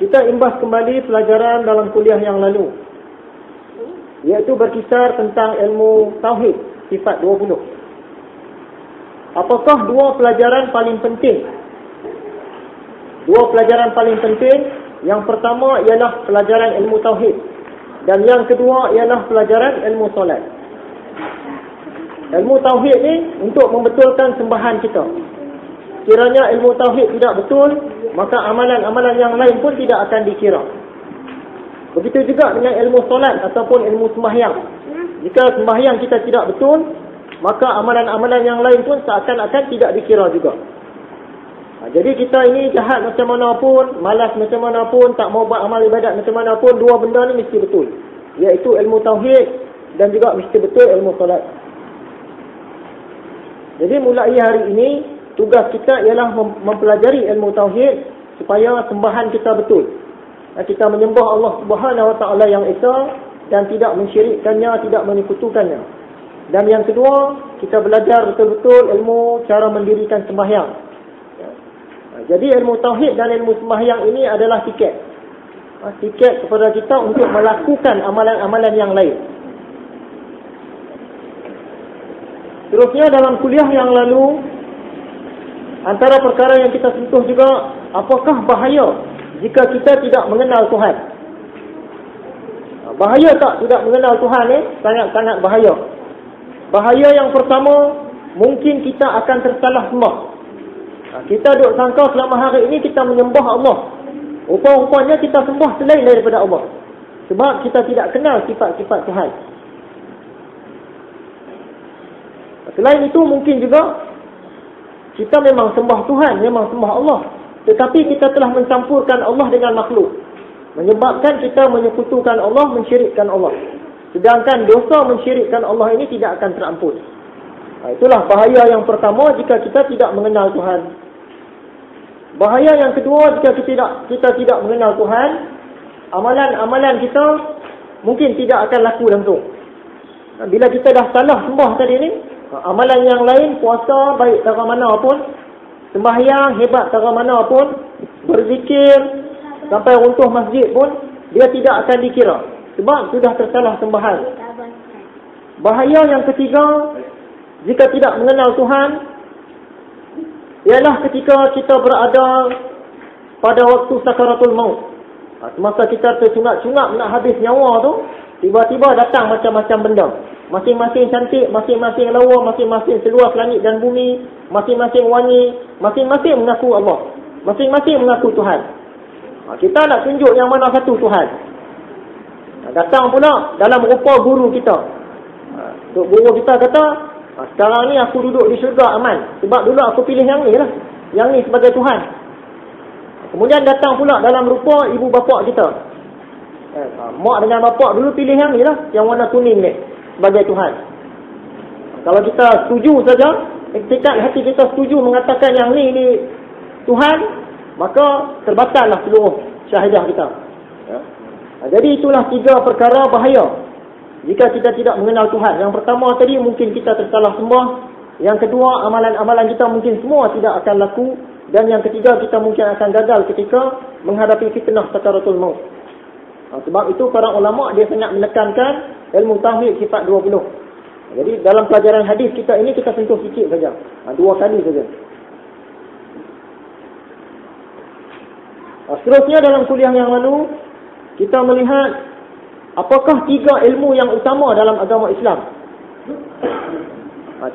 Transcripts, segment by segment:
kita imbas kembali pelajaran dalam kuliah yang lalu, iaitu berkisar tentang ilmu Tauhid, sifat 20. Apakah dua pelajaran paling penting? Dua pelajaran paling penting, yang pertama ialah pelajaran ilmu Tauhid, dan yang kedua ialah pelajaran ilmu solat. Ilmu Tauhid ni untuk membetulkan sembahan kita. Kiranya ilmu Tauhid tidak betul, maka amalan-amalan yang lain pun tidak akan dikira. Begitu juga dengan ilmu solat ataupun ilmu sembahyang. Jika sembahyang kita tidak betul, maka amalan-amalan yang lain pun seakan-akan tidak dikira juga. Jadi kita ini jahat macam mana pun, malas macam mana pun, tak mau buat amal ibadat macam mana pun, dua benda ni mesti betul, iaitu ilmu Tauhid dan juga mesti betul ilmu solat. Jadi mulai hari ini, tugas kita ialah mempelajari ilmu Tauhid supaya sembahan kita betul. Kita menyembah Allah Subhanahu Wa Taala yang Esa dan tidak mensyirikkannya, tidak menyekutukannya. Dan yang kedua, kita belajar betul-betul ilmu cara mendirikan sembahyang. Jadi ilmu Tauhid dan ilmu sembahyang ini adalah tiket. Tiket kepada kita untuk melakukan amalan-amalan yang lain. Terusnya dalam kuliah yang lalu, antara perkara yang kita sentuh juga, apakah bahaya jika kita tidak mengenal Tuhan? Bahaya tak tidak mengenal Tuhan ni? Sangat-sangat bahaya. Bahaya yang pertama, mungkin kita akan tersalah sembah. Kita duk sangka selama hari ini kita menyembah Allah. Rupa-rupanya kita sembah selain daripada Allah. Sebab kita tidak kenal sifat-sifat Tuhan. Selain itu mungkin juga kita memang sembah Tuhan, memang sembah Allah, tetapi kita telah mencampurkan Allah dengan makhluk, menyebabkan kita menyekutukan Allah, mensyirikkan Allah. Sedangkan dosa mensyirikkan Allah ini tidak akan terampun. Itulah bahaya yang pertama jika kita tidak mengenal Tuhan. Bahaya yang kedua, jika kita tidak mengenal Tuhan, amalan-amalan kita mungkin tidak akan laku langsung. Bila kita dah salah sembah tadi ni, amalan yang lain, puasa baik cara mana pun, sembahyang hebat cara mana pun, berzikir sampai runtuh masjid pun, dia tidak akan dikira sebab sudah tersalah sembahan. Bahaya yang ketiga, jika tidak mengenal Tuhan, ialah ketika kita berada pada waktu sakaratul maut. Semasa kita tercungap-cungap nak habis nyawa tu, tiba-tiba datang macam-macam benda. Masing-masing cantik, masing-masing lawa, masing-masing seluas langit dan bumi, masing-masing wangi, masing-masing mengaku Allah, masing-masing mengaku Tuhan. Kita nak tunjuk yang mana satu Tuhan. Datang pula dalam rupa guru kita. Guru kita kata, sekarang ni aku duduk di syurga aman, sebab dulu aku pilih yang ni lah, yang ni sebagai Tuhan. Kemudian datang pula dalam rupa ibu bapa kita. Mak dengan bapa dulu pilih yang ni lah, yang warna kuning ni, sebagai Tuhan. Kalau kita setuju saja, tekad hati kita setuju mengatakan yang ni Tuhan, maka terbatallah seluruh syahadah kita. Jadi itulah tiga perkara bahaya jika kita tidak mengenal Tuhan. Yang pertama tadi, mungkin kita tersalah sembah. Yang kedua, amalan-amalan kita mungkin semua tidak akan laku. Dan yang ketiga, kita mungkin akan gagal ketika menghadapi fitnah sakaratul maut. Sebab itu para ulama' dia sangat menekankan ilmu Tauhid sifat 20. Jadi dalam pelajaran hadis kita ini, kita sentuh sikit saja, 2 kali saja. Seterusnya dalam kuliah yang lalu, kita melihat apakah 3 ilmu yang utama dalam agama Islam.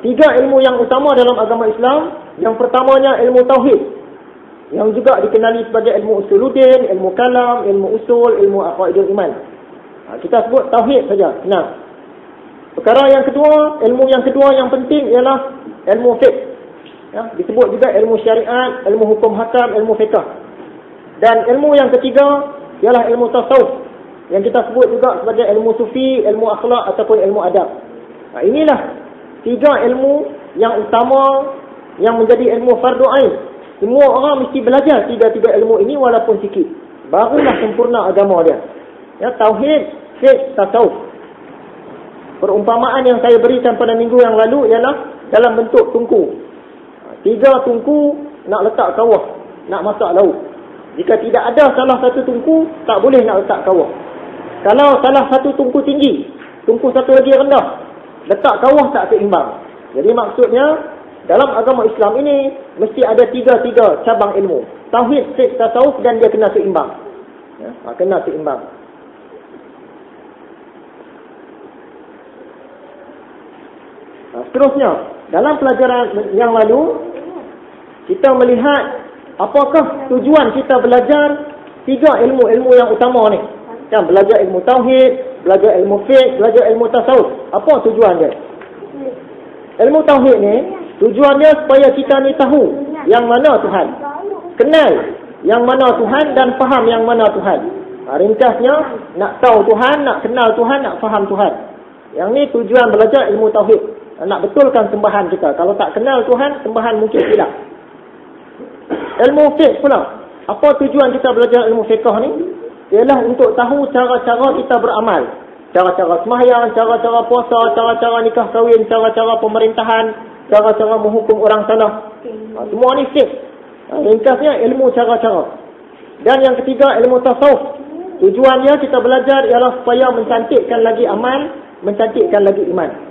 3 ilmu yang utama dalam agama Islam. Yang pertamanya ilmu Tauhid, yang juga dikenali sebagai ilmu usuluddin, ilmu kalam, ilmu usul, ilmu aqaidul iman. Kita sebut Tauhid saja. Nah, perkara yang kedua, ilmu yang kedua yang penting ialah ilmu fiqh. Disebut juga ilmu syariat, ilmu hukum hakam, ilmu fiqh. Dan ilmu yang ketiga ialah ilmu tasawuf, yang kita sebut juga sebagai ilmu sufi, ilmu akhlak ataupun ilmu adab. Inilah 3 ilmu yang utama, yang menjadi ilmu fardu ain. Semua orang mesti belajar 3 ilmu ini walaupun sikit. Barulah sempurna agama dia. Tauhid, fiqh, tasawuf. Perumpamaan yang saya berikan pada minggu yang lalu ialah dalam bentuk tungku. 3 tungku nak letak kawah, nak masak lauk. Jika tidak ada salah satu tungku, tak boleh nak letak kawah. Kalau salah satu tungku tinggi, tungku satu lagi rendah, letak kawah tak seimbang. Jadi maksudnya, dalam agama Islam ini, mesti ada tiga cabang ilmu. Tauhid, fiqh, tasawuf, dan dia kena seimbang. Ya, kena seimbang. Seterusnya, dalam pelajaran yang lalu, kita melihat apakah tujuan kita belajar tiga ilmu-ilmu yang utama ni. Kan, belajar ilmu tauhid, belajar ilmu fiqh, belajar ilmu tasawuf. Apa tujuan dia? Ilmu tauhid ni, tujuan dia supaya kita ni tahu yang mana Tuhan. Kenal yang mana Tuhan dan faham yang mana Tuhan. Ringkasnya, nak tahu Tuhan, nak kenal Tuhan, nak faham Tuhan. Yang ni tujuan belajar ilmu tauhid. Nak betulkan sembahan kita. Kalau tak kenal Tuhan, sembahan mungkin silap. Ilmu fiqh pula. Apa tujuan kita belajar ilmu fiqh ni? Ialah untuk tahu cara-cara kita beramal. Cara-cara sembahyang, cara-cara puasa, cara-cara nikah kahwin, cara-cara pemerintahan, cara-cara menghukum orang salah. Semua ni fiqh. Ringkasnya ilmu cara-cara. Dan yang ketiga, ilmu tasawuf. Tujuannya kita belajar ialah supaya mencantikkan lagi amal, mencantikkan lagi iman.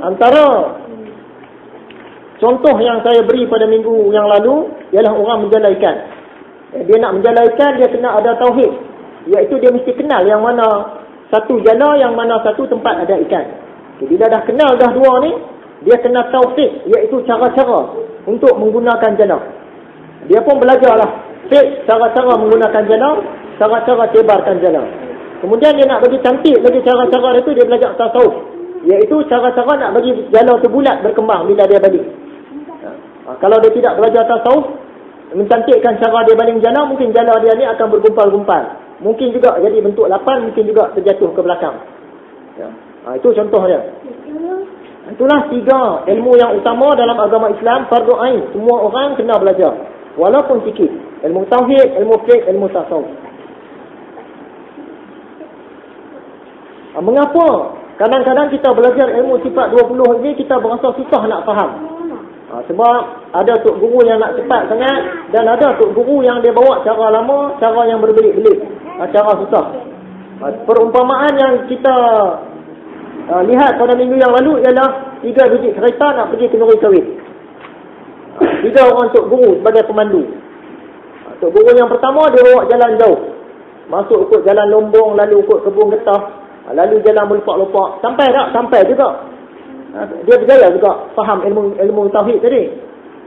Antara contoh yang saya beri pada minggu yang lalu ialah orang menjala ikan. Dia nak menjala ikan, dia kena ada tauhid. Iaitu dia mesti kenal yang mana satu jala, yang mana satu tempat ada ikan. Bila dah kenal dah dua ni, dia kena tauhid, iaitu cara-cara untuk menggunakan jala. Dia pun belajarlah fiqh, cara-cara menggunakan jala, cara-cara tebarkan jala. Kemudian dia nak bagi cantik lagi cara-cara itu, dia belajar tasawuf, iaitu cara-cara nak bagi jala tu bulat berkembang bila dia balik. Kalau dia tidak belajar tasawuf, mencantikkan cara dia baling jala, mungkin jala dia ni akan bergumpal-gumpal. Mungkin juga jadi bentuk lapan, mungkin juga terjatuh ke belakang. Itu contohnya. Itulah tiga ilmu yang utama dalam agama Islam, fardu ain. Semua orang kena belajar, walaupun sikit. Ilmu tauhid, ilmu fiqh, ilmu tasawuf. Mengapa kadang-kadang kita belajar ilmu sifat 20 ini kita berasa susah nak faham? Sebab ada tok guru yang nak cepat sangat, dan ada tok guru yang dia bawa cara lama, cara yang berbelit-belit, cara susah. Perumpamaan yang kita lihat pada minggu yang lalu ialah 3 biji kereta nak pergi ke Nuri Kawit. 3 orang tok guru sebagai pemandu. Tok guru yang pertama dia bawa jalan jauh, masuk ikut jalan Lombong, lalu ikut kebun getah, lalu jalan melupak-lupak. Sampai tak? Sampai juga. Dia berjaya juga faham ilmu tauhid tadi.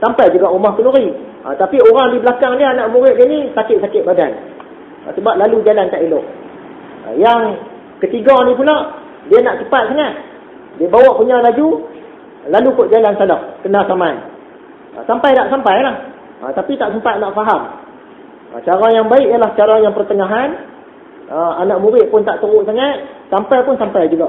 Sampai juga rumah Keluri. Tapi orang di belakang dia, anak murid dia ni sakit-sakit badan. Sebab lalu jalan tak elok. Yang ketiga ni pula, dia nak cepat sangat. Dia bawa punya laju, lalu ikut jalan salah, kena saman. Sampai tak? Sampai lah. Tapi tak sempat nak faham. Cara yang baik ialah cara yang pertengahan. Anak murid pun tak teruk sangat, sampai pun sampai juga.